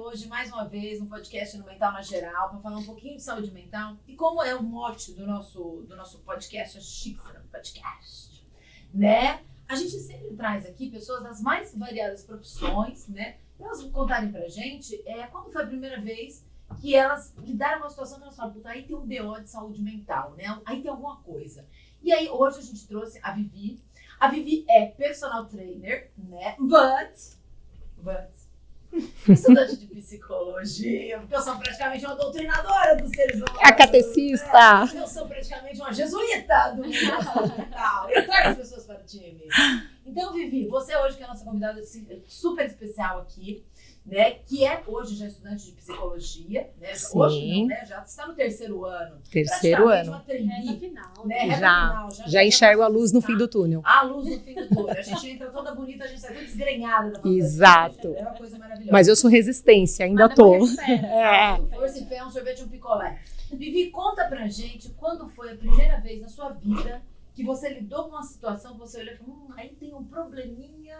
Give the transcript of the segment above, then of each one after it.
hoje, mais uma vez, no podcast no Mental na Geral, para falar um pouquinho de saúde mental. E como é o mote do nosso podcast, a Xícara Podcast, né? A gente sempre traz aqui pessoas das mais variadas profissões, né? Para elas contarem pra gente quando foi a primeira vez que elas lidaram com uma situação que elas falam, puta, aí tem um BO de saúde mental, né? Aí tem alguma coisa. E aí, hoje a gente trouxe a Vivi. A Vivi é personal trainer, né? But estudante de psicologia, porque eu sou praticamente uma doutrinadora dos seres humanos. A catecista. Eu sou praticamente uma jesuíta do mundo mental. Eu trago as pessoas para o time. Então, Vivi, você hoje que é a nossa convidada super especial aqui, né? Que é hoje já estudante de psicologia, né? Sim. Hoje não, né? Já está no terceiro ano. Terceiro ano. Uma trainee, Reta final. né? Já enxergo a luz no fim do túnel. A luz no fim do túnel. A gente entra toda bonita, a gente sai toda desgrenhada da faculdade. Exato. É uma coisa maravilhosa. Mas eu sou resistência, ainda Mas tô. depois espera. Força e fé, um sorvete e um picolé. Vivi, conta pra gente quando foi a primeira vez na sua vida que você lidou com uma situação que você olhou e falou, aí tem um probleminha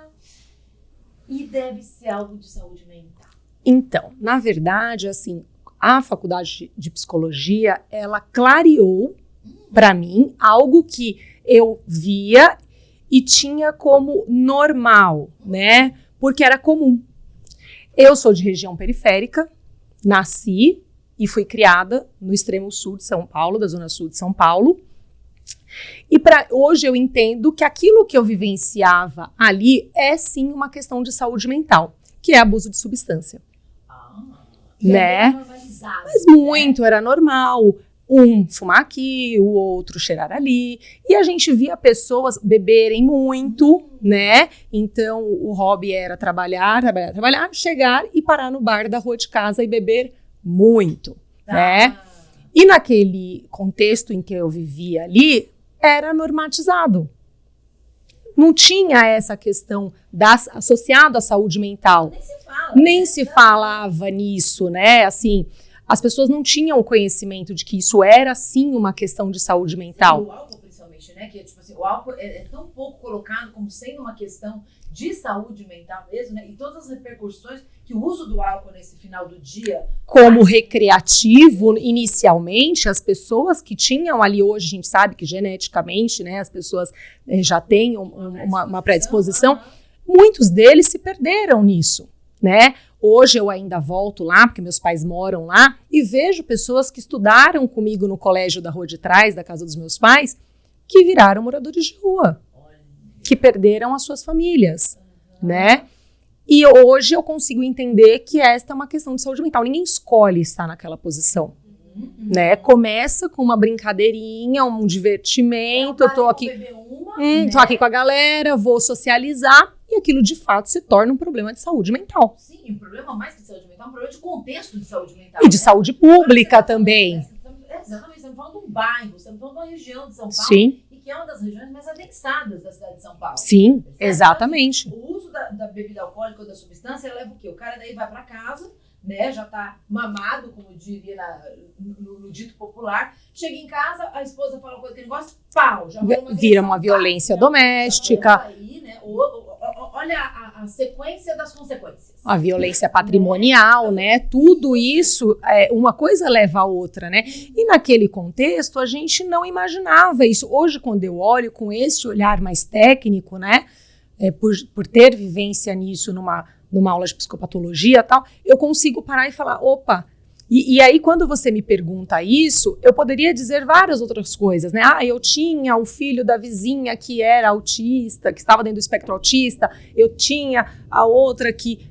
e deve ser algo de saúde mental. Então, na verdade, assim, a faculdade de psicologia, ela clareou para mim algo que eu via e tinha como normal, né? Porque era comum. Eu sou de região periférica, nasci e fui criada no extremo sul de São Paulo, da zona sul de São Paulo. E hoje eu entendo que aquilo que eu vivenciava ali é sim uma questão de saúde mental, que é abuso de substância. Né? Mas muito era normal. Um fumar aqui, o outro cheirar ali. E a gente via pessoas beberem muito, né? Então, o hobby era trabalhar, chegar e parar no bar da rua de casa e beber muito, né? E naquele contexto em que eu vivia ali, era normatizado. Não tinha essa questão associada à saúde mental. Nem se falava nisso, né? Assim, as pessoas não tinham o conhecimento de que isso era, sim, uma questão de saúde mental. O álcool, principalmente, né? Que, tipo assim, o álcool é tão pouco colocado como sendo uma questão de saúde mental mesmo, né? E todas as repercussões que o uso do álcool nesse final do dia... Como recreativo, inicialmente, as pessoas que tinham ali hoje, a gente sabe que geneticamente, né? As pessoas já têm uma predisposição. Muitos deles se perderam nisso, né? Hoje eu ainda volto lá, porque meus pais moram lá, e vejo pessoas que estudaram comigo no colégio da rua de trás, da casa dos meus pais, que viraram moradores de rua, que perderam as suas famílias, né? E hoje eu consigo entender que esta é uma questão de saúde mental. Ninguém escolhe estar naquela posição, né? Começa com uma brincadeirinha, um divertimento, eu tô aqui, tô aqui com a galera, vou socializar, e aquilo de fato se torna um problema de saúde mental. Sim, um problema mais que de saúde mental, um problema de contexto de saúde mental. E de saúde pública também. Exatamente, estamos falando de um bairro, estamos falando de uma região de São Paulo. Sim. E que é uma das regiões mais adensadas da cidade de São Paulo. Sim, Certo? exatamente. O uso da bebida alcoólica ou da substância leva o quê? O cara daí vai pra casa, né, já tá mamado, como diria no dito popular, chega em casa, a esposa fala uma coisa que ele gosta, pau, já vira uma violência doméstica. Aí, né, olha a sequência das consequências. A violência patrimonial, né? Tudo isso, uma coisa leva a outra, né? E naquele contexto, a gente não imaginava isso. Hoje, quando eu olho com esse olhar mais técnico, né? Por ter vivência nisso numa aula de psicopatologia e tal, eu consigo parar e falar, opa... E aí, quando você me pergunta isso, eu poderia dizer várias outras coisas, né? Eu tinha o filho da vizinha que era autista, que estava dentro do espectro autista, eu tinha a outra que,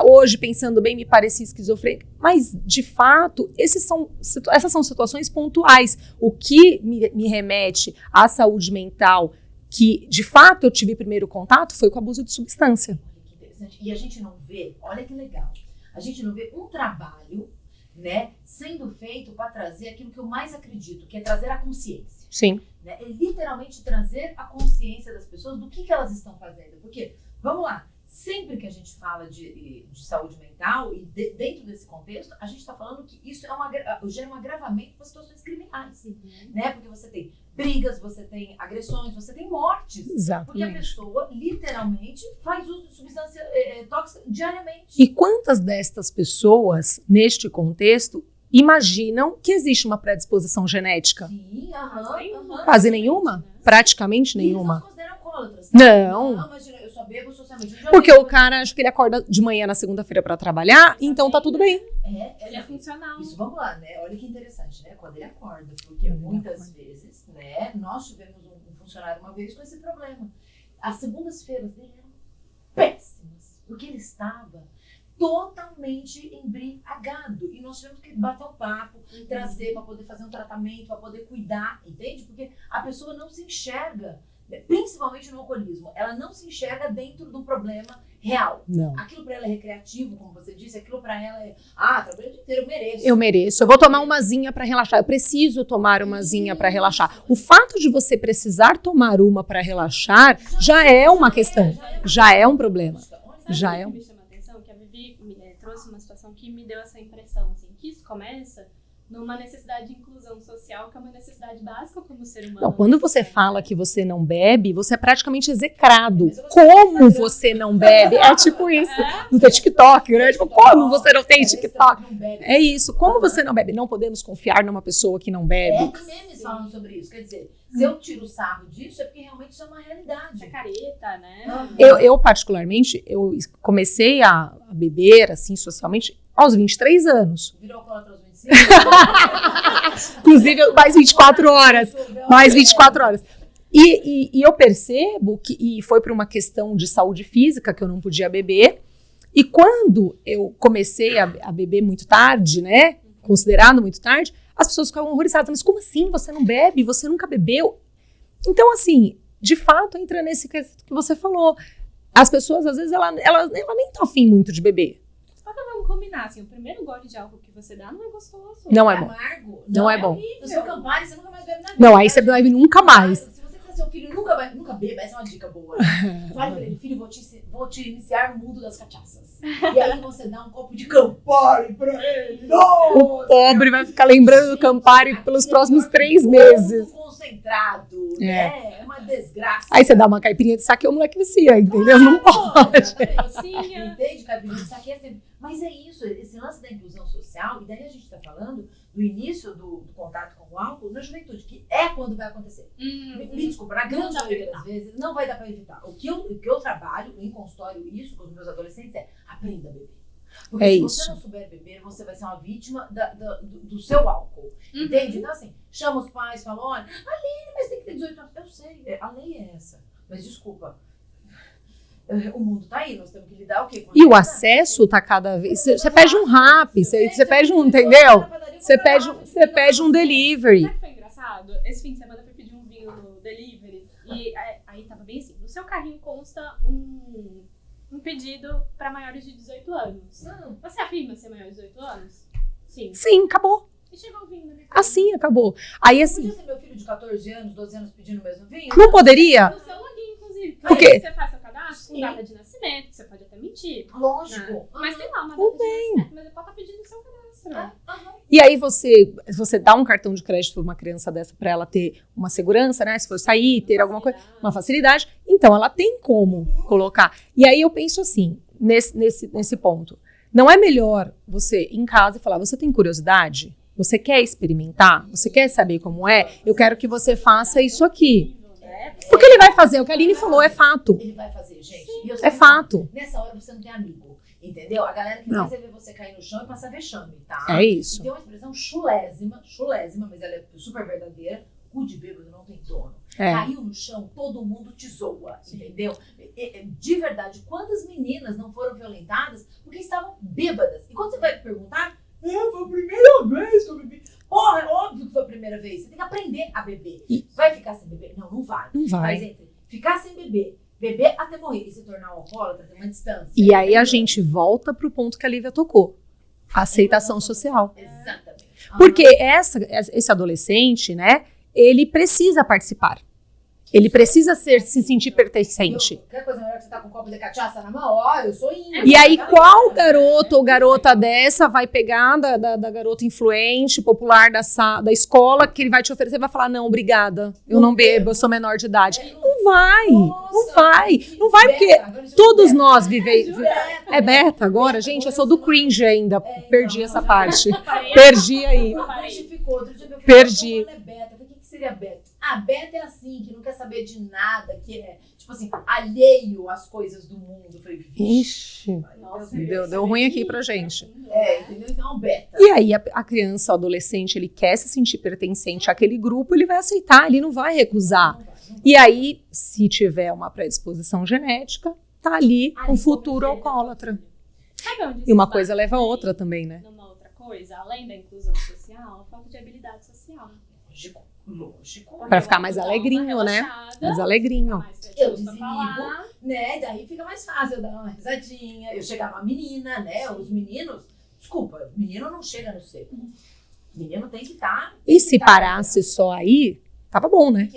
hoje, pensando bem, me parecia esquizofrênica. Mas, de fato, essas são situações pontuais. O que me remete à saúde mental, que, de fato, eu tive primeiro contato, foi com o abuso de substância. Olha que interessante. E a gente não vê, olha que legal, a gente não vê um trabalho, né, sendo feito para trazer aquilo que eu mais acredito, que é trazer a consciência. Sim. Né? É literalmente trazer a consciência das pessoas do que elas estão fazendo. Porque, vamos lá, sempre que a gente fala de saúde mental, e dentro desse contexto, a gente está falando que isso gera um agravamento para situações criminais, né? Porque você tem brigas, você tem agressões, você tem mortes. Exatamente. Porque a pessoa, literalmente, faz uso de substância tóxica diariamente. E quantas destas pessoas, neste contexto, imaginam que existe uma predisposição genética? Sim, Quase nenhuma? Praticamente E nenhuma. eles não consideram alcoólatras. Não. Não, mas eu só bebo socialmente. Porque o cara acha que ele acorda de manhã na segunda-feira pra trabalhar, então tá tudo bem. Ele é funcional. Isso, vamos lá, né? Olha que interessante, né? Quando ele acorda. Porque muitas vezes, né? Nós tivemos um funcionário uma vez com esse problema. As segundas-feiras dele eram péssimas. Porque ele estava totalmente embriagado. E nós tivemos que bater um papo, trazer para poder fazer um tratamento, para poder cuidar, entende? Porque a pessoa não se enxerga, principalmente no alcoolismo, ela não se enxerga dentro do problema real. Não. Aquilo para ela é recreativo, como você disse, aquilo para ela é, trabalho o dia inteiro, eu mereço. Eu mereço. Eu vou tomar umazinha pra relaxar. Eu preciso tomar umazinha pra relaxar. O fato de você precisar tomar uma pra relaxar já é uma questão. Já é um problema. Já é o que me chama a atenção? Que a Vivi trouxe uma situação que me deu essa impressão, assim, que isso começa numa necessidade de inclusão social, que é uma necessidade básica como ser humano. Não, quando você fala que você não bebe, você é praticamente execrado. Como você não bebe? É tipo isso. No TikTok, né? Tipo, como você não tem TikTok? É isso. Como você não bebe? Não podemos confiar numa pessoa que não bebe. E memes falam sobre isso. Quer dizer, se eu tiro o sarro disso, é porque realmente isso é uma realidade. É careta, né? Eu particularmente, eu comecei a beber, assim, socialmente, aos 23 anos. Virou alcoólatra aos 25? Inclusive, mais 24 horas. Mais 24 horas. E eu percebo que e foi por uma questão de saúde física que eu não podia beber. E quando eu comecei a beber muito tarde, né? Considerado muito tarde, as pessoas ficavam horrorizadas. Mas como assim? Você não bebe? Você nunca bebeu? Então, assim, de fato, entra nesse que você falou. As pessoas, às vezes, ela nem tá afim muito de beber. Só que vamos combinar, assim, o primeiro gole de álcool que você dá não é gostoso. Não é bom. Amargo. Não é bom. No seu Campari, você nunca mais bebe na vida. Não, aí você não bebe nunca mais. Se você quiser seu filho nunca beba, essa é uma dica boa. Fale pra ele, filho, vou te iniciar no mundo das cachaças. E aí você dá um copo de Campari pra ele. O pobre vai ficar lembrando do Campari pelos próximos 3 meses. Concentrado, né? É uma desgraça. Aí você dá uma caipirinha de saque, o moleque vicia, entendeu? Não pode. Entende, caipirinha de saque é sempre... Mas é isso, esse lance da inclusão social, e daí a gente está falando do início do contato com o álcool na juventude, que é quando vai acontecer. Me desculpa, na grande maioria das vezes não vai dar para evitar. O que eu trabalho em consultório, isso com os meus adolescentes, é aprenda a beber. Porque se você não souber beber, você vai ser uma vítima do seu álcool. Entende? Então, assim, chama os pais, fala, olha, Aline, mas tem que ter 18 anos. Eu sei, a lei é essa. Mas desculpa, o mundo tá aí, nós temos que lidar o quê? E o acesso tá cada vez... Você pede um rap, você pede um, entendeu? Você pede um delivery. Sabe o que foi engraçado? Esse fim de semana eu fui pedir um vinho no delivery e aí tava bem assim, no seu carrinho consta um pedido para maiores de 18 anos. Você afirma ser maior de 18 anos? Sim. Sim, acabou. E chegou o vinho na minha casa. Assim, acabou. Aí assim... Podia ser meu filho de 14 anos, 12 anos pedindo o mesmo vinho? Não poderia? No seu login, inclusive. Porque Aí você faz seu cadastro com data de nascimento, você pode até mentir. Lógico. Né? Mas tem lá uma data de nascimento, mas ele pode estar pedindo o seu cadastro. E aí você dá um cartão de crédito para uma criança dessa para ela ter uma segurança, né? Se for sair, ter alguma coisa, uma facilidade. Então, ela tem como colocar. E aí eu penso assim, nesse ponto. Não é melhor você ir em casa e falar, você tem curiosidade? Você quer experimentar? Você quer saber como é? Eu quero que você faça isso aqui. Porque ele vai fazer, o que a Aline falou, é fato. Ele vai fazer, gente. É fato. Nessa hora você não tem amigo. Entendeu? A galera que mais é ver você cair no chão e passar vexame, tá? É isso. E tem uma expressão chulésima, mas ela é super verdadeira. Cu de bêbado não tem dono. Caiu no chão, todo mundo te zoa, entendeu? De verdade, quantas meninas não foram violentadas porque estavam bêbadas? E quando você vai perguntar, foi a primeira vez que eu bebi. Porra, é óbvio que foi a primeira vez. Você tem que aprender a beber. Vai ficar sem beber? Não, não vai. Não vai. Mas entre ficar sem beber até morrer e se tornar um alcoólatra, tem uma distância. E aí a gente volta pro ponto que a Lívia tocou. A aceitação social. Exatamente. Porque esse adolescente, né, ele precisa participar. Ele precisa se sentir pertencente. Qualquer coisa melhor que você tá com um copo de cachaça na mão, ó, eu sou índio. E aí, qual garoto ou garota dessa vai pegar da garota influente, popular da escola, que ele vai te oferecer e vai falar, não, obrigada, eu não bebo, eu sou menor de idade. Não vai, não vai porque todos nós vivemos... É beta agora? Gente, eu sou do cringe ainda, perdi essa parte. Perdi aí. Perdi. O que seria beta? Beta é assim, que não quer saber de nada, que é, tipo assim, alheio às coisas do mundo. Eu falei, ixi, deu ruim aqui pra gente. Entendeu? Então, beta. E aí, a criança, o adolescente, ele quer se sentir pertencente àquele grupo, ele vai aceitar, ele não vai recusar. Não vai. E aí, se tiver uma predisposição genética, tá ali um futuro alcoólatra. E uma coisa leva a outra também, né? Numa outra coisa, além da inclusão social, a falta de habilidade social. Lógico. Pra ficar mais alegrinho, né? Mais alegrinho. Eu desligo, né? Daí fica mais fácil eu dar uma risadinha. Eu chegar uma menina, né? Sim. Os meninos... Desculpa, menino não chega no seco. Menino tem que estar... E se parasse só aí, tava bom, né?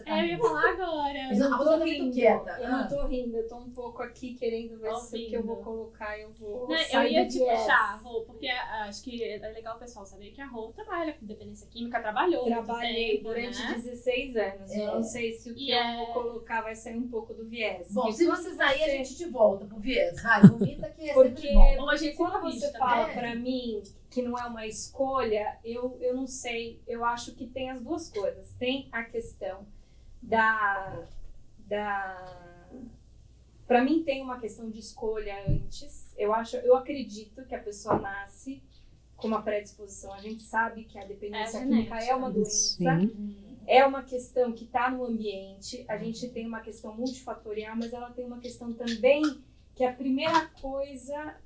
Eu ia falar agora. Eu não tô rindo, quieta. Eu não tô rindo, eu tô um pouco aqui querendo ver se o que eu vou colocar, eu vou eu ia te puxar, Rô, porque acho que é legal o pessoal saber que a Rô trabalha com dependência química, Trabalhei durante 16 anos. Eu não sei se o que eu vou colocar vai sair um pouco do viés. Bom, se você sair, a gente te volta pro viés. Vai, vomita que é sempre bom. Porque quando você fala pra mim que não é uma escolha, eu não sei, eu acho que tem as duas coisas. Tem a questão para mim tem uma questão de escolha antes. Eu acredito que a pessoa nasce com uma predisposição. A gente sabe que a dependência química é uma doença. É uma questão que está no ambiente. A gente tem uma questão multifatorial, mas ela tem uma questão também que a primeira coisa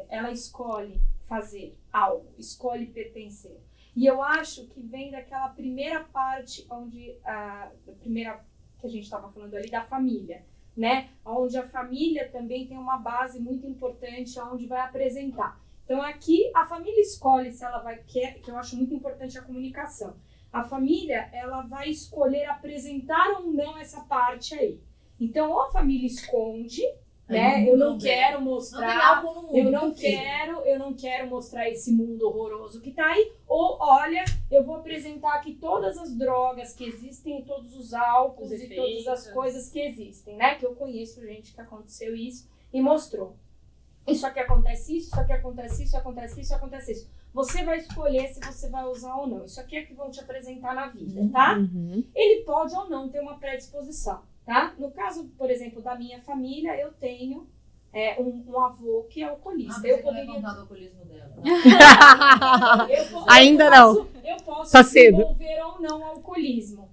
ela escolhe fazer algo, escolhe pertencer. E eu acho que vem daquela primeira parte onde a primeira que a gente estava falando ali da família, né? Onde a família também tem uma base muito importante onde vai apresentar. Então aqui a família escolhe se ela vai quer, que eu acho muito importante a comunicação. A família ela vai escolher apresentar ou não essa parte aí. Então ou a família esconde, né? Eu não quero mostrar, eu não quero mostrar esse mundo horroroso que tá aí, ou olha, eu vou apresentar aqui todas as drogas que existem, todos os álcools e todas as coisas que existem, né? Que eu conheço gente que aconteceu isso e mostrou. Isso aqui acontece isso, isso aqui acontece isso, acontece isso, acontece isso. Você vai escolher se você vai usar ou não. Isso aqui é que vão te apresentar na vida, tá? Ele pode ou não ter uma predisposição. Tá? No caso, por exemplo, da minha família, eu tenho um avô que é alcoolista. Eu poderia contar do alcoolismo dela. Ainda não. Eu posso tá cedo. desenvolver ou não o alcoolismo,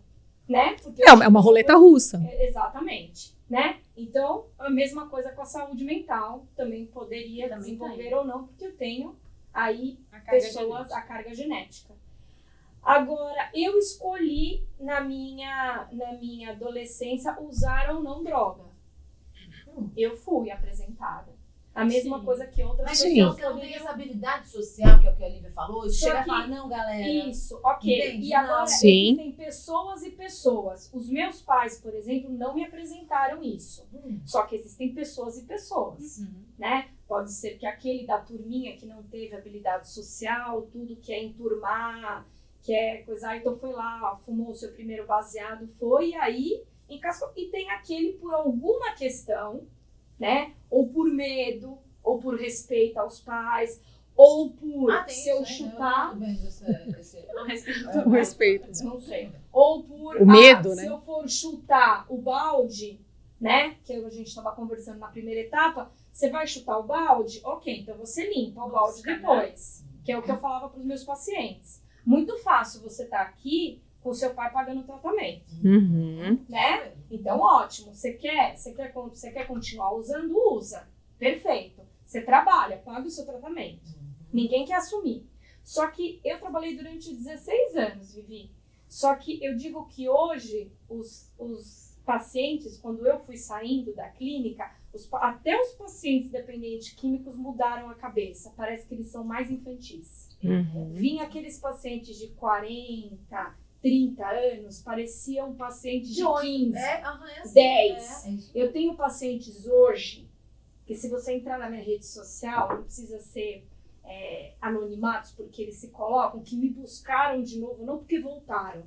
né? Porque é uma roleta russa. Exatamente, né? Então, a mesma coisa com a saúde mental, também poderia desenvolver ou não, porque eu tenho aí a carga genética. Agora, eu escolhi na minha adolescência usar ou não droga. Eu fui apresentada. A mesma coisa que outras pessoas. Mas você não tem essa habilidade social, que é o que a Lívia falou, de chegar e falar, não, galera. Isso, ok. Entende? E agora existem pessoas e pessoas. Os meus pais, por exemplo, não me apresentaram isso. Só que existem pessoas e pessoas, né? Pode ser que aquele da turminha que não teve habilidade social, tudo que é enturmar, que é coisa, então foi lá, fumou o seu primeiro baseado, foi, e aí encascou. E tem aquele por alguma questão, né? Ou por medo, ou por respeito aos pais, ou por se eu chutar. Não respeito. Não sei. Ou por o medo, né? Se eu for chutar o balde, né? Que a gente estava conversando na primeira etapa, você vai chutar o balde? Ok, então você limpa o balde depois. Que é o que eu falava para os meus pacientes. Muito fácil você estar aqui com o seu pai pagando o tratamento, né? Então, ótimo. Você quer continuar usando? Usa. Perfeito. Você trabalha, paga o seu tratamento. Ninguém quer assumir. Só que eu trabalhei durante 16 anos, Vivi. Só que eu digo que hoje, os pacientes, quando eu fui saindo da clínica, até os pacientes dependentes químicos mudaram a cabeça. Parece que eles são mais infantis. Vinha aqueles pacientes de 40, 30 anos, parecia um paciente de 15, 10. isso. Eu tenho pacientes hoje, que se você entrar na minha rede social, não precisa ser anonimatos, porque eles se colocam, que me buscaram de novo, não porque voltaram,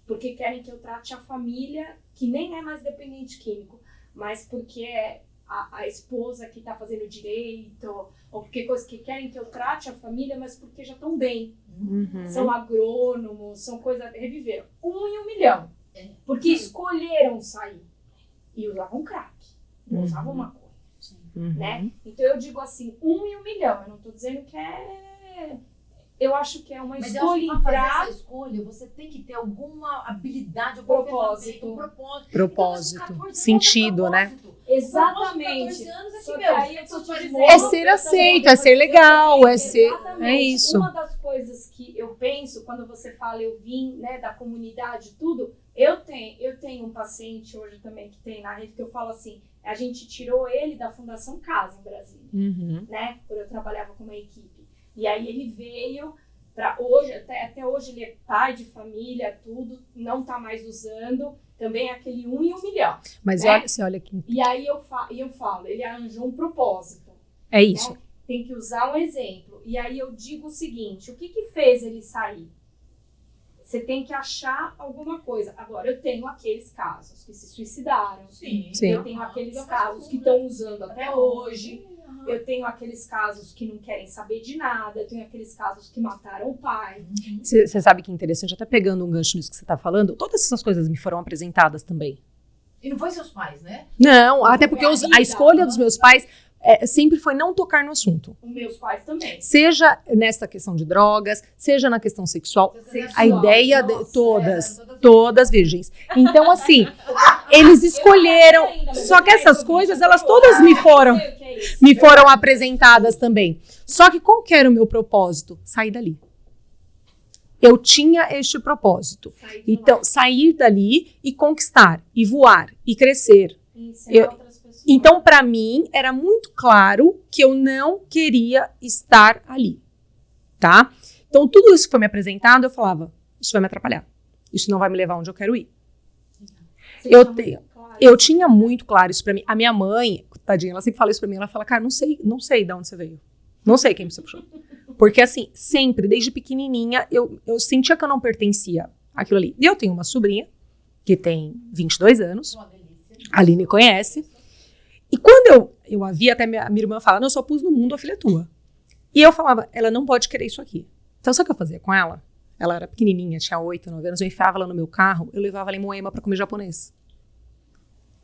porque querem que eu trate a família, que nem é mais dependente químico, mas porque é a esposa que está fazendo direito, ou porque coisas que querem que eu trate a família, mas porque já estão bem. São agrônomos, são coisas... Reviveram. 1 em 1 milhão. Porque escolheram sair. E usavam crack. Não usavam maconha. Né? Então eu digo assim, 1 em 1 milhão. Eu não estou dizendo que é... Eu acho que é uma Mas escolha eu acho que para fazer essa escolha, você tem que ter alguma habilidade, algum Propósito. Propósito. Então, 14 Sentido, né? Exatamente. 14 anos é Só que, que meu, aí eu tô te dizendo, É ser aceito, é ser legal, é ser... Exatamente. É isso. Uma das coisas que eu penso, quando você fala eu vim, né, da comunidade, tudo, eu tenho um paciente hoje também que tem na rede que eu falo assim, a gente tirou ele da Fundação Casa em Brasília, né, quando eu trabalhava com uma equipe. E aí ele veio para hoje, até hoje ele é pai de família, tudo, não tá mais usando, também é aquele 1 em 1 milhão. Mas né? você olha aqui. E aí eu falo, ele arranjou um propósito. É isso. Né? Tem que usar um exemplo. E aí eu digo o seguinte, o que fez ele sair? Você tem que achar alguma coisa. Agora, eu tenho aqueles casos que se suicidaram. Sim. Eu tenho aqueles casos que estão usando até hoje. Eu tenho aqueles casos que não querem saber de nada. Eu tenho aqueles casos que mataram o pai. Você sabe que é interessante, até pegando um gancho nisso que você está falando, todas essas coisas me foram apresentadas também. E não foi seus pais, né? Não, até porque a escolha dos meus pais sempre foi não tocar no assunto. Os meus pais também. Seja nessa questão de drogas, seja na questão sexual. Sexual. A ideia de Nossa, todas virgens. Então, assim, eles escolheram. Só que essas coisas, elas todas me foram apresentadas também. Só que qual que era o meu propósito? Sair dali. Eu tinha este propósito. Então, sair dali e conquistar, e voar, e crescer. Então, para mim, era muito claro que eu não queria estar ali, tá? Então, tudo isso que foi me apresentado, eu falava, isso vai me atrapalhar. Isso não vai me levar onde eu quero ir. Eu tinha muito claro isso pra mim. A minha mãe, tadinha, ela sempre fala isso pra mim. Ela fala, cara, não sei de onde você veio. Não sei quem você puxou. Porque, assim, sempre, desde pequenininha, eu sentia que eu não pertencia àquilo ali. E eu tenho uma sobrinha, que tem 22 anos. A Aline conhece. E quando eu a vi, até minha irmã fala, não, eu só pus no mundo a filha tua. E eu falava, ela não pode querer isso aqui. Então, sabe o que eu fazia com ela? Ela era pequenininha, tinha 8, 9 anos. Eu enfiava ela no meu carro, eu levava ela em Moema pra comer japonês.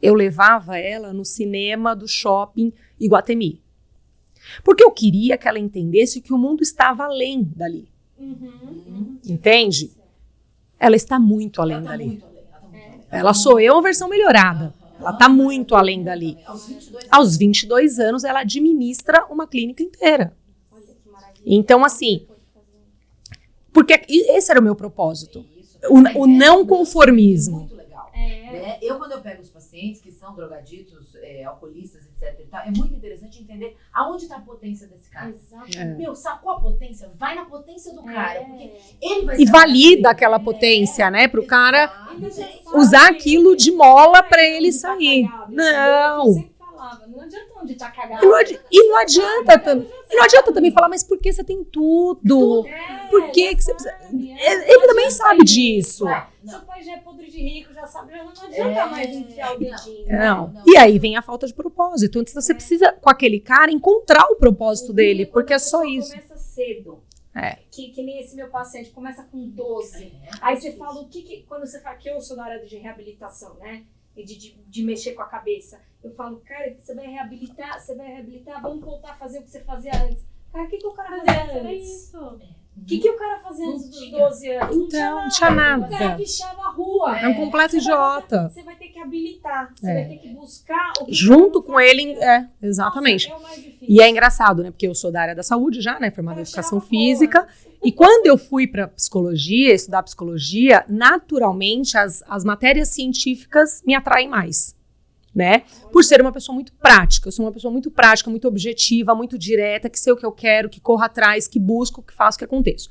Eu levava ela no cinema do shopping Iguatemi. Porque eu queria que ela entendesse que o mundo estava além dali. Entende? Ela está muito além dali. Ela sou eu, a versão melhorada. Ela está muito além dali. Aos 22 anos, ela administra uma clínica inteira. Então, assim, porque esse era o meu propósito. O não conformismo. Muito legal. Né? Eu, quando eu pego os pacientes que são drogaditos, alcoolistas, etc. E tal, é muito interessante entender aonde está a potência desse cara. Meu, sacou a potência? Vai na potência do cara. Porque ele vai e valida aquela potência, né? Para o cara usar aquilo de mola para ele sair. Não. Não adianta onde tá cagado. E não adianta também falar, mas por que você tem tudo? Por que você precisa... Ele também sabe disso. Seu pai já é podre de rico, já sabe, não adianta mais enfiar o dedinho. Não. E aí vem a falta de propósito. Então você precisa, com aquele cara, encontrar o propósito dele, porque é só isso. Começa cedo. Que nem esse meu paciente, começa com 12. Aí você fala, quando você fala que eu sou da área de reabilitação, né? E de mexer com a cabeça. Eu falo, cara, você vai reabilitar, vamos voltar a fazer o que você fazia antes. Cara, o que o cara fazia antes? O que o cara fazia antes dos 12 anos? Então, não tinha nada. O cara pichava a rua. É um completo idiota. Você vai ter que habilitar, você vai ter que buscar o que junto com ele, exatamente. Nossa, é o mais difícil. E é engraçado, né? Porque eu sou da área da saúde já, né? Formada em educação física. E quando eu fui para psicologia, estudar psicologia, naturalmente as matérias científicas me atraem mais, né? Por ser uma pessoa muito prática. Eu sou uma pessoa muito prática, muito objetiva, muito direta, que sei o que eu quero, que corro atrás, que busco, que faço, que aconteço.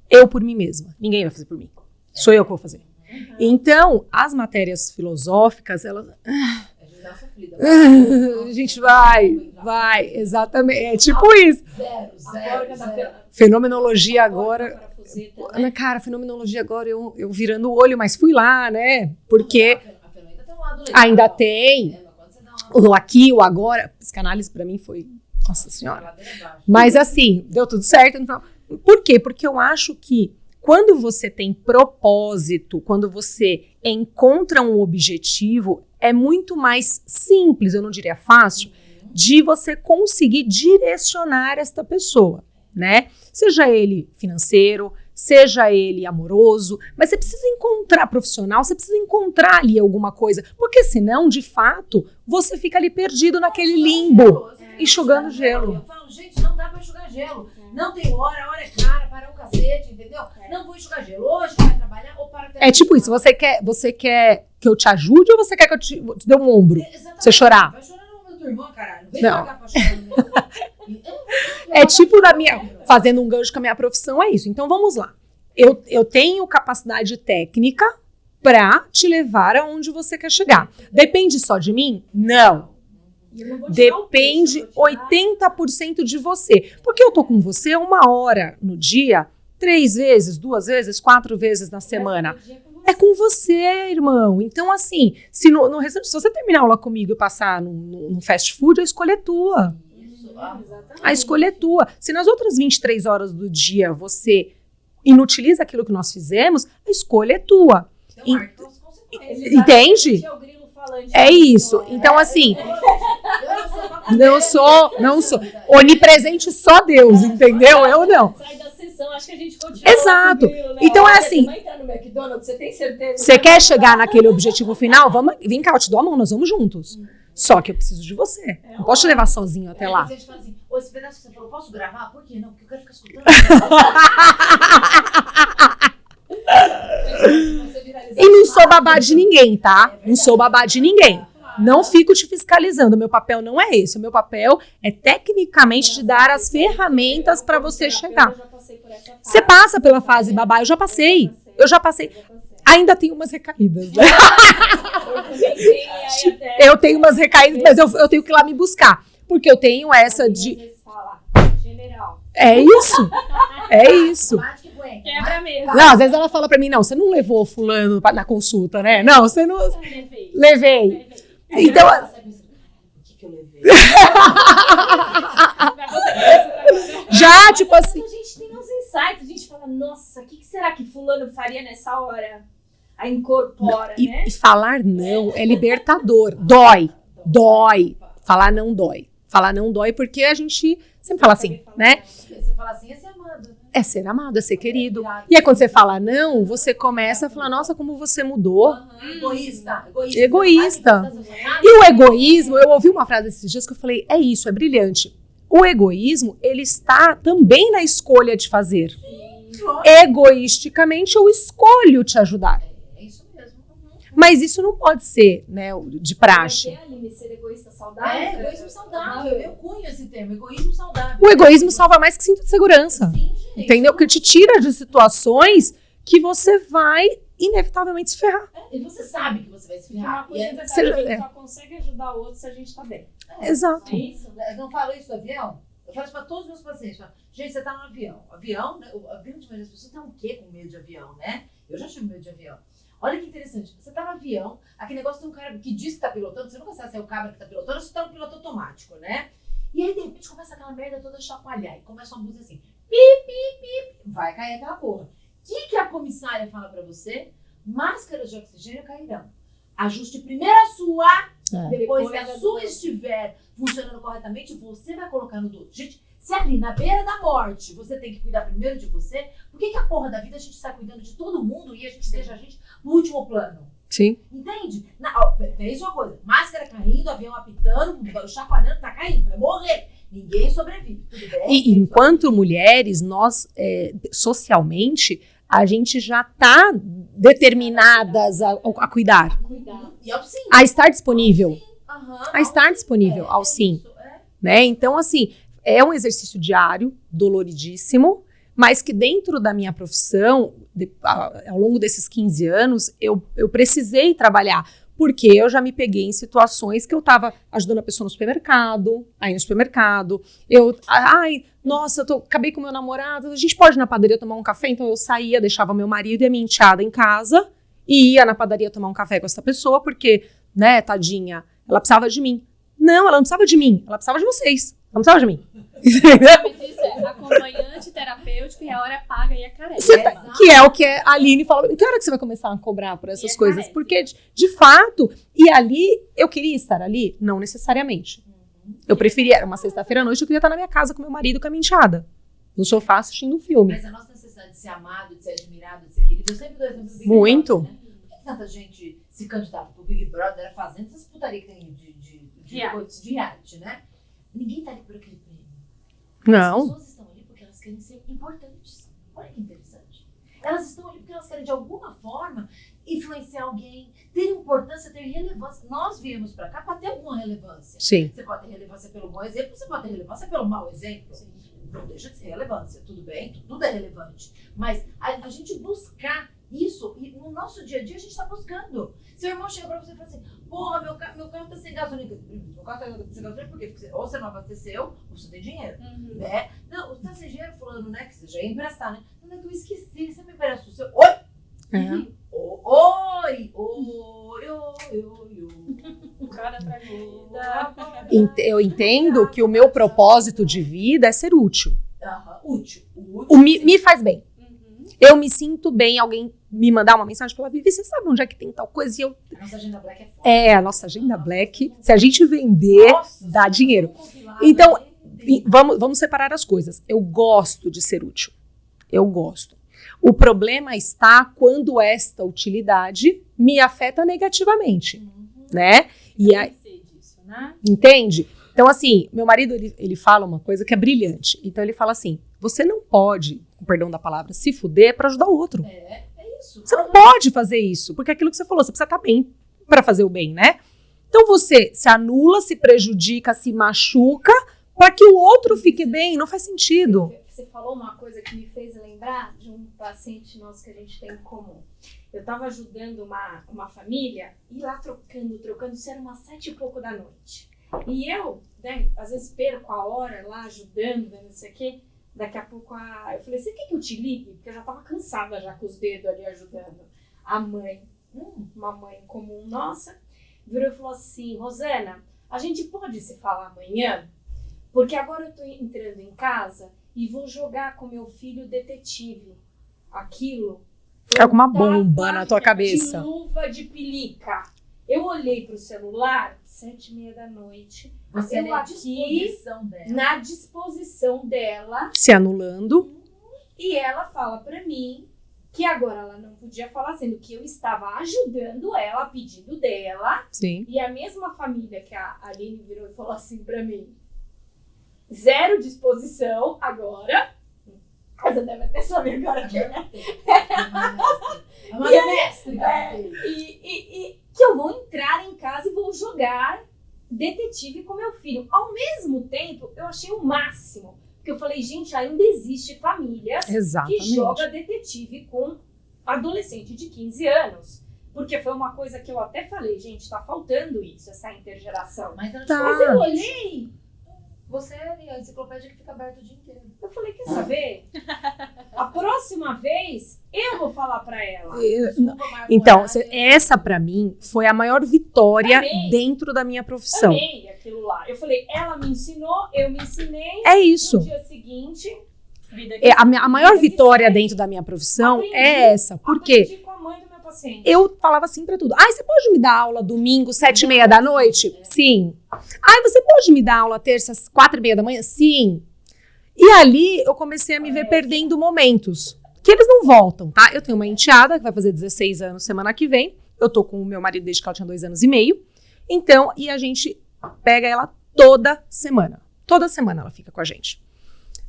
Eu por mim mesma. Ninguém vai fazer por mim. Sou eu que vou fazer. Então, as matérias filosóficas, elas... A gente vai, exatamente. É tipo isso. Zero. Fenomenologia agora... Cara, fenomenologia agora eu virando o olho, mas fui lá, né? Porque ainda tem. O aqui, o agora. Psicanálise pra mim foi... Nossa Senhora. Mas assim, deu tudo certo. Por quê? Porque eu acho que quando você tem propósito, quando você encontra um objetivo, é muito mais simples, eu não diria fácil, de você conseguir direcionar esta pessoa, né? Seja ele financeiro, seja ele amoroso, mas você precisa encontrar profissional, você precisa encontrar ali alguma coisa, porque senão, de fato, você fica ali perdido naquele limbo, enxugando gelo. Eu falo, gente, não dá pra enxugar gelo. Não tem hora, a hora é cara, para um cacete, entendeu? Não vou enxugar gelo. Hoje vai trabalhar ou para... É tipo isso, você quer que eu te ajude ou você quer que eu te dê um ombro? Pra você chorar? Vai chorar no meu irmão, caralho. Não vem Não. pra cá pra chorar no meu. É tipo da minha... Fazendo um gancho com a minha profissão, é isso. Então, vamos lá. Eu tenho capacidade técnica pra te levar aonde você quer chegar. Depende só de mim? Não. Depende 80% de você. Porque eu tô com você 1 hora no dia, 3 vezes, 2 vezes, 4 vezes na semana. É com você, irmão. Então, assim, se você terminar a aula comigo e passar num fast food, a escolha é tua. A escolha é tua. Se nas outras 23 horas do dia você inutiliza aquilo que nós fizemos, a escolha é tua. Entende? É isso. Então, assim, não sou. Onipresente só Deus, entendeu? Eu não. Sai da sessão, acho que a gente continua. Exato. Então, é assim. Vai entrar no McDonald's, você tem certeza? Você quer chegar naquele objetivo final? Vem cá, eu te dou a mão, nós vamos juntos. Só que eu preciso de você. Não posso te levar sozinho até lá. A gente fala assim, esse pedaço que você falou, posso gravar? Por quê? Não, porque eu quero ficar escutando. E não sou babá de ninguém, tá? Não sou babá de ninguém. Não fico te fiscalizando. Meu papel não é esse. O meu papel é tecnicamente te dar as ferramentas para você chegar. Você passa pela fase babá, eu já passei. Ainda tenho umas recaídas, né? Eu tenho umas recaídas, mas eu tenho que ir lá me buscar. Porque eu tenho essa de... É isso. Quebra mesmo. Não, às vezes ela fala pra mim, não, você não levou fulano na consulta, né? Não, você não... Levei. Então... O que eu levei? Já, tipo assim... A gente tem uns insights, a gente fala, nossa, o que será que fulano faria nessa hora? Aí incorpora, né? E falar não é libertador. Dói. Falar não dói porque a gente sempre fala assim, né? Você fala assim, é ser amado. Né? É ser amado, é ser querido. E aí quando você fala não, você começa a falar, nossa, como você mudou. Egoísta. E o egoísmo, eu ouvi uma frase esses dias que eu falei, é isso, é brilhante. O egoísmo, ele está também na escolha de fazer. Egoisticamente, eu escolho te ajudar. É isso mesmo. Mas isso não pode ser, né, de praxe. Ser egoísta saudável? É, egoísmo saudável. Eu cunho esse termo, egoísmo saudável. O egoísmo salva mais que cinto de segurança. Sim, gente. Entendeu? Porque te tira de situações que você vai inevitavelmente se ferrar. E você sabe que você vai se ferrar. Uma coisa é Você- a gente só consegue ajudar o outro se a gente tá bem. Exato. É isso. Eu não falo isso do avião. Eu falo isso pra todos os meus pacientes. Eu falo, gente, você tá no avião. Avião, né? A grande maioria das pessoas tá o quê com medo de avião, né? Eu já tive medo de avião. Olha que interessante. Você tá no avião, aquele negócio tem um cara que diz que tá pilotando, você nunca sabe se é o cabra que tá pilotando ou se tá no piloto automático, né? E aí, de repente, começa aquela merda toda a chacoalhar. E começa uma música assim, pip, pip, pip. Vai cair aquela porra. O que a comissária fala pra você? Máscaras de oxigênio cairão. Ajuste primeiro a sua, depois que a sua estiver funcionando corretamente, você vai colocar no do outro. Gente, se ali na beira da morte você tem que cuidar primeiro de você, por que a porra da vida a gente está cuidando de todo mundo e a gente deixa a gente no último plano? Sim. Entende? Fez uma coisa, máscara caindo, avião apitando, chacoalhando, tá caindo, vai morrer. Ninguém sobrevive, tudo bem? E enquanto mulheres, nós, socialmente, a gente já tá determinadas a cuidar. E ao sim. A estar disponível. Aham, A estar disponível ao sim. isso, é. Né? Então, assim, é um exercício diário, doloridíssimo, mas que dentro da minha profissão, ao longo desses 15 anos, eu precisei trabalhar, porque eu já me peguei em situações que eu estava ajudando a pessoa no supermercado, nossa, acabei com meu namorado, a gente pode ir na padaria tomar um café? Então eu saía, deixava meu marido e a minha enteada em casa e ia na padaria tomar um café com essa pessoa, porque, né, tadinha, ela precisava de mim. Não, ela não precisava de mim, ela precisava de vocês, ela não precisava de mim. Isso é acompanhante terapêutico e a hora paga e a carência. Que é o que a Aline fala. Que hora que você vai começar a cobrar por essas coisas? Carência. Porque, de fato, e ali, eu queria estar ali? Não necessariamente. Eu preferia, era uma sexta-feira à noite, eu queria estar na minha casa com meu marido, com a minha enteada, no sofá assistindo um filme. Mas a nossa necessidade de ser amado, de ser admirado, de ser querido, eu sempre dou exemplo do Big Muito. Brother, né? Por que tanta gente se candidata pro Big Brother, fazendo essas putaria que tem de reality, né? Ninguém tá ali por aquele prêmio. Não. As pessoas estão ali porque elas querem ser importantes. Olha que interessante. Elas estão ali porque elas querem, de alguma forma, influenciar alguém, ter importância, ter relevância. Nós viemos pra cá pra ter alguma relevância. Sim. Você pode ter relevância pelo bom exemplo, você pode ter relevância pelo mau exemplo. Não deixa de ser relevância, tudo bem, tudo é relevante. Mas a gente buscar isso, e no nosso dia a dia a gente tá buscando. Seu irmão chega pra você e fala assim, porra, meu carro tá sem gasolina. Meu carro tá sem gasolina por quê? Porque ou você não abasteceu, ou você tem dinheiro, né? Não, você tá sem dinheiro fulano, né? Que você já ia emprestar, né? Não, é que eu esqueci, você me empresta o seu... Oi! Oi! O cara pra Eu entendo que o meu propósito de vida é ser útil. Útil. Me faz bem. Eu me sinto bem, alguém me mandar uma mensagem e falar, Vivi, você sabe onde é que tem tal coisa? E eu... A nossa agenda black é foda. A nossa agenda black, se a gente vender, dá dinheiro. Então, vamos separar as coisas. Eu gosto de ser útil. Eu gosto. O problema está quando esta utilidade me afeta negativamente, né? E aí, disso, né? entende? Então, assim, meu marido, ele fala uma coisa que é brilhante. Então, ele fala assim, você não pode, com perdão da palavra, se fuder para ajudar o outro. É isso. Você não pode fazer isso, porque é aquilo que você falou, você precisa estar bem para fazer o bem, né? Então, você se anula, se prejudica, se machuca, para que o outro fique bem, não faz sentido. Você falou uma coisa que me fez lembrar de um paciente nosso que a gente tem em comum. Eu estava ajudando uma família e lá trocando, isso era umas 7 e pouco da noite. E eu, né, às vezes perco a hora lá ajudando, não sei o quê. Daqui a pouco eu falei, você quer que eu te ligue? Porque eu já estava cansada já com os dedos ali ajudando. A mãe, uma mãe comum nossa, virou e falou assim, Rosana, a gente pode se falar amanhã? Porque agora eu estou entrando em casa e vou jogar com meu filho detetive. Aquilo Fica com uma bomba na tua cabeça. De luva de pelica. Eu olhei pro celular, 7h30 da noite. Você eu aqui, na disposição dela. Se anulando. E ela fala pra mim que agora ela não podia falar, sendo que eu estava ajudando ela, a pedido dela. Sim. E a mesma família que a Aline virou e falou assim pra mim, 0 disposição agora. Você deve até saber agora que é, né? E que eu vou entrar em casa e vou jogar detetive com meu filho. Ao mesmo tempo, eu achei o máximo. Porque eu falei, gente, ainda existe famílias que jogam detetive com adolescente de 15 anos. Porque foi uma coisa que eu até falei, gente, tá faltando isso, essa intergeração. Mas eu olhei... Você é a enciclopédia que fica aberta o dia inteiro. Eu falei, quer saber? A próxima vez, eu vou falar pra ela. Então, essa pra mim foi a maior vitória dentro da minha profissão. Amei aquilo lá. Eu falei, ela me ensinou, eu me ensinei. É isso. No dia seguinte... A maior vitória dentro da minha profissão é essa. Porque aprendi com a mãe do meu paciente. Eu falava assim pra tudo. Você pode me dar aula domingo, 7h30 da noite? Sim. Você pode me dar aula terça, 4h30 da manhã? Sim. E ali eu comecei a me ver perdendo momentos. Que eles não voltam, tá? Eu tenho uma enteada que vai fazer 16 anos semana que vem. Eu tô com o meu marido desde que ela tinha 2 anos e meio. Então, e a gente pega ela toda semana. Toda semana ela fica com a gente.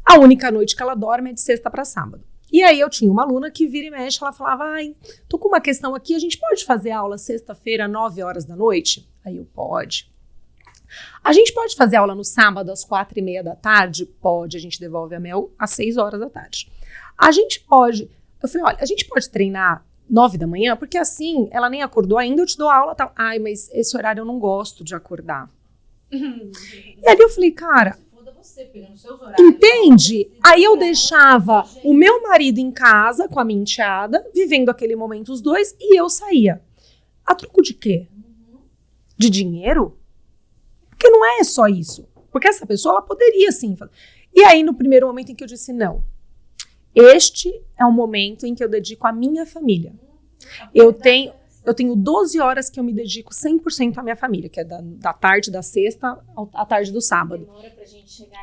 A única noite que ela dorme é de sexta para sábado. E aí eu tinha uma aluna que vira e mexe, ela falava, tô com uma questão aqui, a gente pode fazer aula sexta-feira, 9 horas da noite? Aí eu, pode. A gente pode fazer aula no sábado às 4:30 da tarde? Pode, a gente devolve a Mel às 6 horas da tarde. A gente pode... Eu falei, olha, a gente pode treinar 9 da manhã? Porque assim, ela nem acordou ainda, eu te dou aula, tal. Ai, mas esse horário eu não gosto de acordar. E ali eu falei, cara... Entende? Aí eu deixava o meu marido em casa com a minha enteada, vivendo aquele momento os dois, e eu saía. A troco de quê? De dinheiro? Porque não é só isso. Porque essa pessoa, ela poderia sim. E aí, no primeiro momento em que eu disse, não. Este é o momento em que eu dedico à minha família. Eu tenho 12 horas que eu me dedico 100% à minha família, que é da tarde da sexta à tarde do sábado.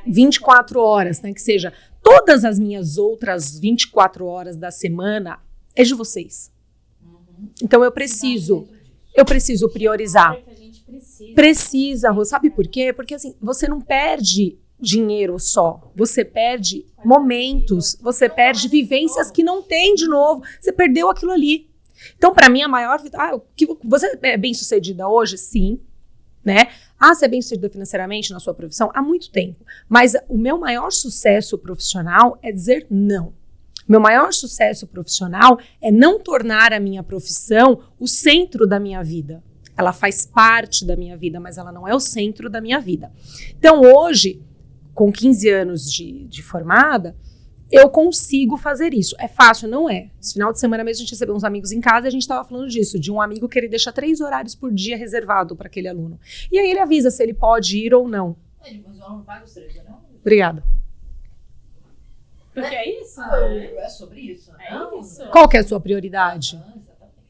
24 horas, né? Que seja, todas as minhas outras 24 horas da semana é de vocês. Então eu preciso priorizar. Precisa, Rô. Sabe por quê? Porque assim, você não perde dinheiro só. Você perde momentos, você perde vivências que não tem de novo. Você perdeu aquilo ali. Então, para mim, a maior... você é bem-sucedida hoje? Sim. Né? Você é bem-sucedida financeiramente na sua profissão? Há muito tempo. Mas o meu maior sucesso profissional é dizer não. Meu maior sucesso profissional é não tornar a minha profissão o centro da minha vida. Ela faz parte da minha vida, mas ela não é o centro da minha vida. Então, hoje, com 15 anos de formada, eu consigo fazer isso. É fácil? Não é. Esse final de semana mesmo a gente recebeu uns amigos em casa e a gente estava falando disso, de um amigo que ele deixa 3 horários por dia reservado para aquele aluno. E aí ele avisa se ele pode ir ou não. Mas o aluno paga os 3 horários? Obrigada. Porque é isso? É sobre isso. É isso. Qual que é a sua prioridade?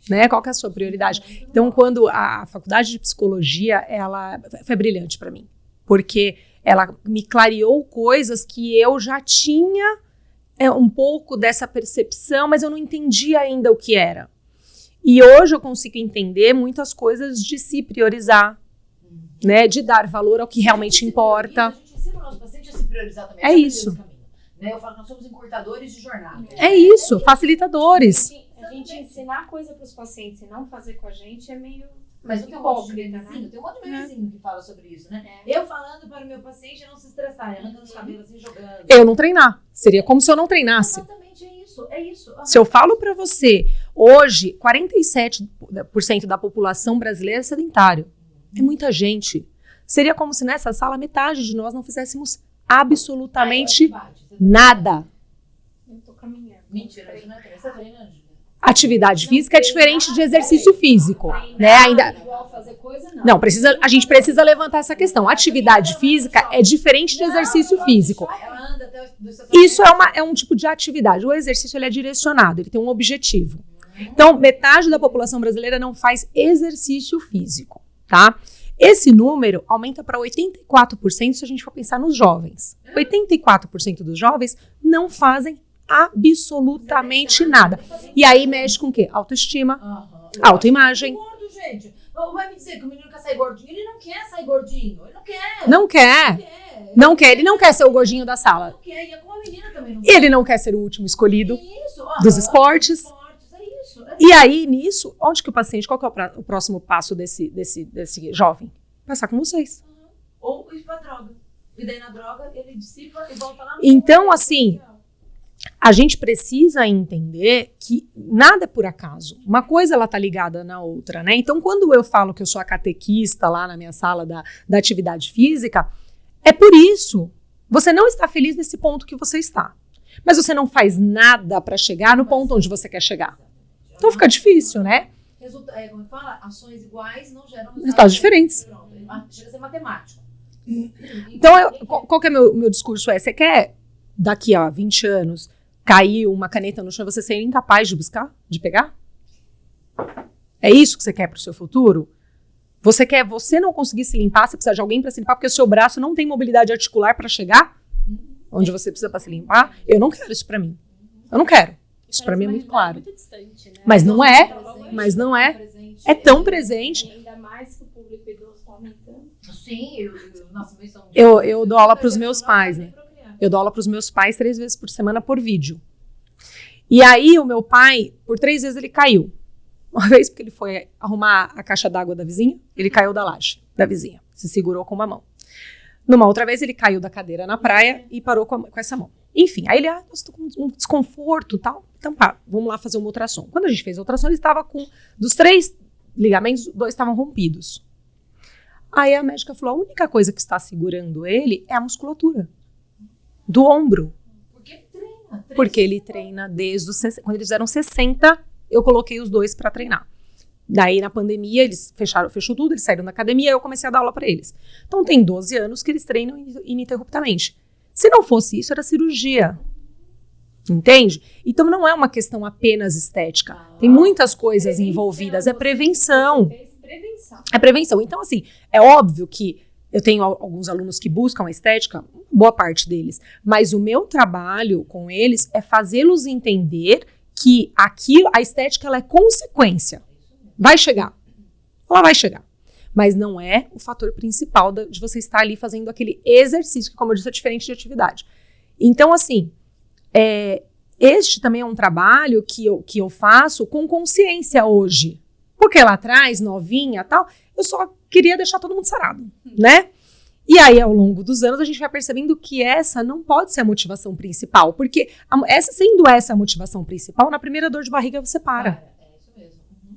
Né? Qual que é a sua prioridade? Então, quando a faculdade de psicologia, ela foi brilhante para mim. Porque ela me clareou coisas que eu já tinha um pouco dessa percepção, mas eu não entendia ainda o que era. E hoje eu consigo entender muitas coisas de se priorizar, né? De dar valor ao que realmente importa. A gente ensina o nosso paciente a se priorizar também. É isso. Né? Eu falo que nós somos encurtadores de jornada. É isso, facilitadores. A gente ensinar coisa para os pacientes e não fazer com a gente é meio... Mas não tem um monte de memezinho? Tem um monte de memezinho que fala sobre isso, né? Eu falando para o meu paciente não se estressar, arrancando os cabelos assim, jogando. Eu não treinar. Seria como se eu não treinasse. Exatamente, é isso. Se eu falo para você, hoje, 47% da população brasileira é sedentário. É muita gente. Seria como se nessa sala metade de nós não fizéssemos absolutamente nada. Eu tô caminhando. Mentira, isso não é treino. Você tá treinando? Atividade física é diferente de exercício físico, né? Ainda não precisa. A gente precisa levantar essa questão. Atividade física é diferente de exercício físico. Isso é um tipo de atividade. O exercício ele é direcionado, ele tem um objetivo. Então, metade da população brasileira não faz exercício físico, tá? Esse número aumenta para 84% se a gente for pensar nos jovens. 84% dos jovens não fazem absolutamente nada. E aí mexe com o quê? Autoestima, autoimagem. Gordo, gente. Vai me dizer que o menino quer sair gordinho. Ele não quer sair gordinho. Ele não quer. Não quer. Ele não quer ser o gordinho da sala. Não quer. E a menina também não quer. Ele não quer ser o último escolhido dos esportes. É isso. E aí, nisso, onde que o paciente, qual que é o próximo passo desse jovem? Passar com vocês. Ou ir pra droga. E daí na droga ele dissipa e volta lá no... Então, assim... A gente precisa entender que nada é por acaso. Uma coisa ela tá ligada na outra, né? Então, quando eu falo que eu sou a catequista lá na minha sala da atividade física, é por isso. Você não está feliz nesse ponto que você está. Mas você não faz nada para chegar no ponto onde você quer chegar. Então fica difícil, né? Como fala? Ações iguais não geram resultados diferentes. Chega a ser matemático. Então, qual que é meu discurso? Você quer, daqui a 20 anos... cair uma caneta no chão e você ser incapaz de buscar, de pegar? É isso que você quer para o seu futuro? Você quer você não conseguir se limpar, você precisa de alguém para se limpar, porque o seu braço não tem mobilidade articular para chegar onde você precisa para se limpar? Eu não quero isso para mim. Eu não quero. Isso para mim é muito claro. Muito distante, né? Mas não é. É tão presente. Ainda mais que o público idoso está aumentando. Sim, eu dou aula para os meus pais, né? Eu dou aula para os meus pais 3 vezes por semana por vídeo. E aí o meu pai, por 3 vezes ele caiu. Uma vez porque ele foi arrumar a caixa d'água da vizinha, ele caiu da laje. da vizinha. Se segurou com uma mão. Numa outra vez, ele caiu da cadeira na praia e parou com essa mão. Enfim, aí ele, nossa, tô com um desconforto e tal. Então, pá, vamos lá fazer uma ultrassom. Quando a gente fez a ultrassom, ele estava com, dos 3 ligamentos, 2 estavam rompidos. Aí a médica falou, a única coisa que está segurando ele é a musculatura do ombro. Porque ele treina desde os 60. Quando eles eram 60, eu coloquei os 2 para treinar. Daí, na pandemia, eles fechou tudo, eles saíram da academia, eu comecei a dar aula para eles. Então, tem 12 anos que eles treinam ininterruptamente. Se não fosse isso, era cirurgia. Entende? Então, não é uma questão apenas estética. Tem muitas coisas envolvidas. É prevenção. É prevenção. Então, assim, é óbvio que eu tenho alguns alunos que buscam a estética, boa parte deles. Mas o meu trabalho com eles é fazê-los entender que a estética ela é consequência. Vai chegar. Ela vai chegar. Mas não é o fator principal de você estar ali fazendo aquele exercício, que, como eu disse, é diferente de atividade. Então, assim, este também é um trabalho que eu faço com consciência hoje. Porque lá atrás, novinha e tal, eu só queria deixar todo mundo sarado, né? E aí, ao longo dos anos, a gente vai percebendo que essa não pode ser a motivação principal. Porque sendo essa a motivação principal, na primeira dor de barriga você para.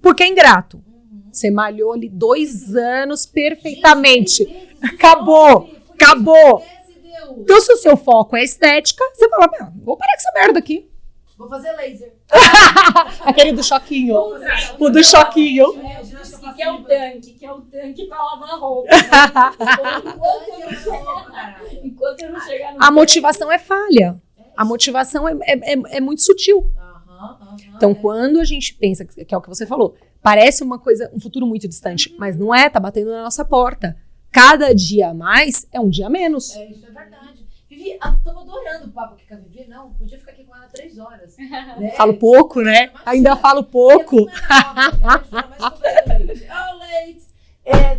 Porque é ingrato. Você malhou ali 2 anos perfeitamente. Acabou. Então, se o seu foco é estética, você fala, vou parar com essa merda aqui. Vou fazer laser. Aquele do choquinho. O do choquinho. Que é o tanque pra lavar roupa. Enquanto eu não chegar no A motivação é falha. A motivação é muito sutil. Então, quando a gente pensa, que é o que você falou, parece um futuro muito distante, mas não é, tá batendo na nossa porta. Cada dia a mais é um dia a menos. Isso é verdade. Vivi, estamos adorando o papo aqui com a Vivi, não? Podia ficar aqui com ela 3 horas. Né? Falo pouco, né? Ainda falo pouco. Leite.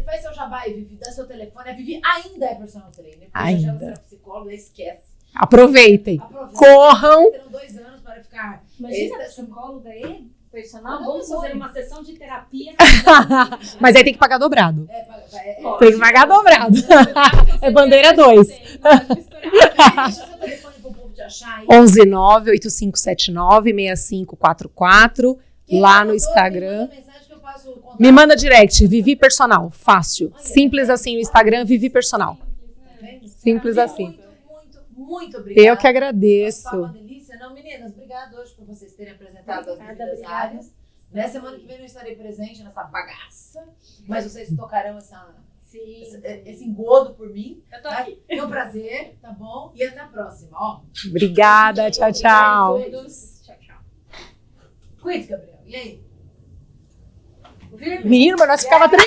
Faz seu jabá aí, Vivi, dá seu telefone. A Vivi ainda é personal trainer. Ainda. Você é psicóloga, esquece. Aproveitem. Corram. Terão 2 anos para ficar... Imagina a psicóloga aí, personal, vamos fazer uma sessão de terapia. Mas aí tem que pagar dobrado. Tem que pagar dobrado. É bandeira 2. Deixa seu telefone pro povo te achar aí. 119-8579-6544. Lá no Instagram. Me manda direct, Vivi Personal. Fácil. Simples assim o Instagram, Vivi Personal. Simples assim. Muito obrigada. Eu que agradeço. Foi uma delícia. Não, meninas, obrigada hoje por vocês terem apresentado as devidas áreas. Semana que vem eu não estarei presente nessa bagaça, mas vocês tocarão esse engodo por mim. Eu tô aqui. Foi um prazer, tá bom? E até a próxima. Ó. Obrigada, tchau, tchau. Tchau, tchau. Cuide, Gabriel. E aí? Menino, mas nós ficava